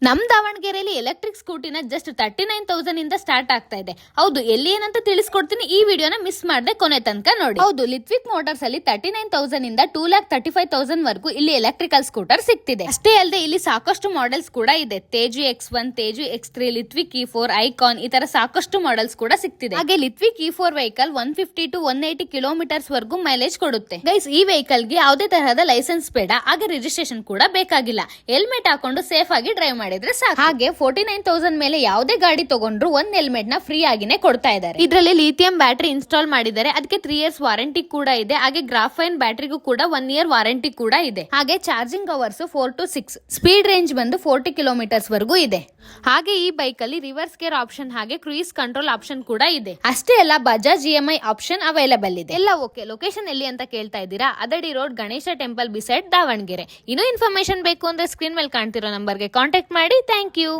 ನಮ್ ದಾವಣಗೆರೆಯಲ್ಲಿ electric ಸ್ಕೂಟಿನ just 39,000 ಇಂದ ಸ್ಟಾರ್ಟ್ ಆಗ್ತಾ ಇದೆ. ಹೌದು, ಎಲ್ಲಿ ಏನಂತ ತಿಳಿಸ್ಕೊಡ್ತೀನಿ, ಈ ವಿಡಿಯೋನ ಮಿಸ್ ಮಾಡದೆ ಕೊನೆ ತನಕ ನೋಡಿ. ಹೌದು, ಲಿತ್ವಿಕ್ ಮೋಟಾರ್ಸ್ ಅಲ್ಲಿ 39,000 ಇಂದ 2,35,000 ವರೆಗೂ ಇಲ್ಲಿ ಎಲೆಕ್ಟ್ರಿಕಲ್ ಸ್ಕೂಟರ್ ಸಿಗ್ತಿದೆ. ಅಷ್ಟೇ ಅಲ್ಲದೆ ಇಲ್ಲಿ ಸಾಕಷ್ಟು ಮಾಡೆಲ್ಸ್ ಕೂಡ ಇದೆ. Teju X1, Teju X3, ಲಿತ್ವಿಕ್ E4, icon, ಈ ತರ ಸಾಕಷ್ಟು ಮಾಡೆಲ್ಸ್ ಕೂಡ ಸಿಗ್ತಿದೆ. ಹಾಗೆ ಲಿತ್ವಿಕ್ E4 ವೆಹಿಕಲ್ 150 to 180 ಕಿಲೋಮೀಟರ್ಸ್ ವರೆಗೂ ಮೈಲೇಜ್ ಕೊಡುತ್ತೆ. ಗೈಸ್, ಈ ವೆಹಿಕಲ್ ಗೆ ಯಾವುದೇ ತರಹದ ಲೈಸೆನ್ಸ್ ಬೇಡ, ಹಾಗೆ ರಿಜಿಸ್ಟ್ರೇಷನ್ ಕೂಡ ಬೇಕಾಗಿಲ್ಲ. ಹೆಲ್ಮೆಟ್ ಹಾಕೊಂಡು ಸೇಫ್ ಆಗಿ ಡ್ರೈವ್ ಮಾಡಿದ್ರೆ ಸಾಕು. ಹಾಗೆ 49,000 ಮೇಲೆ ಯಾವುದೇ ಗಾಡಿ ತಗೊಂಡ್ರು ಒಂದ್ ಹೆಲ್ಮೆಟ್ ನ ಫ್ರೀ ಆಗಿನೇ ಕೊಡ್ತಾ ಇದ್ದಾರೆ. ಇದರಲ್ಲಿ ಲಿಥಿಯಂ ಬ್ಯಾಟರಿ ಇನ್ಸ್ಟಾಲ್ ಮಾಡಿದ್ದಾರೆ, ಅದಕ್ಕೆ 3 years ವಾರಂಟಿ ಕೂಡ ಇದೆ. ಹಾಗೆ ಗ್ರಾಫೈನ್ ಬ್ಯಾಟರಿಗೂ ಕೂಡ 1 year ವಾರಂಟಿ ಕೂಡ ಇದೆ. ಹಾಗೆ charging hours 4 to 6, speed range ಬಂದು 40 ಕಿಲೋಮೀಟರ್ಸ್ ವರೆಗೂ ಇದೆ. ಹಾಗೆ ಈ ಬೈಕ್ ಅಲ್ಲಿ ರಿವರ್ಸ್ ಗೇರ್ ಆಪ್ಷನ್ ಹಾಗೆ ಕ್ರೂಯಿಸ್ ಕಂಟ್ರೋಲ್ ಆಪ್ಷನ್ ಕೂಡ ಇದೆ. ಅಷ್ಟೇ ಅಲ್ಲ, ಬಜಾಜ್ EMI ಆಪ್ಷನ್ ಅವೈಲೇಬಲ್ ಇದೆ. ಎಲ್ಲ ಓಕೆ. ಲೊಕೇಶನ್ ಎಲ್ಲಿ ಅಂತ ಕೇಳ್ತಾ ಇದ್ದೀರಾ? ಅದಡಿ road, Ganesha temple beside Davanagere. ಇನ್ನೂ ಇನ್ಫಾರ್ಮೇಶನ್ ಬೇಕು ಅಂದ್ರೆ ಸ್ಕ್ರೀನ್ ಮೇಲೆ ಕಾಣ್ತಿರೋ ನಂಬರ್ಗೆ ಕಾಂಟ್ಯಾಕ್ಟ್ ಮಾಡಿ. Thank you.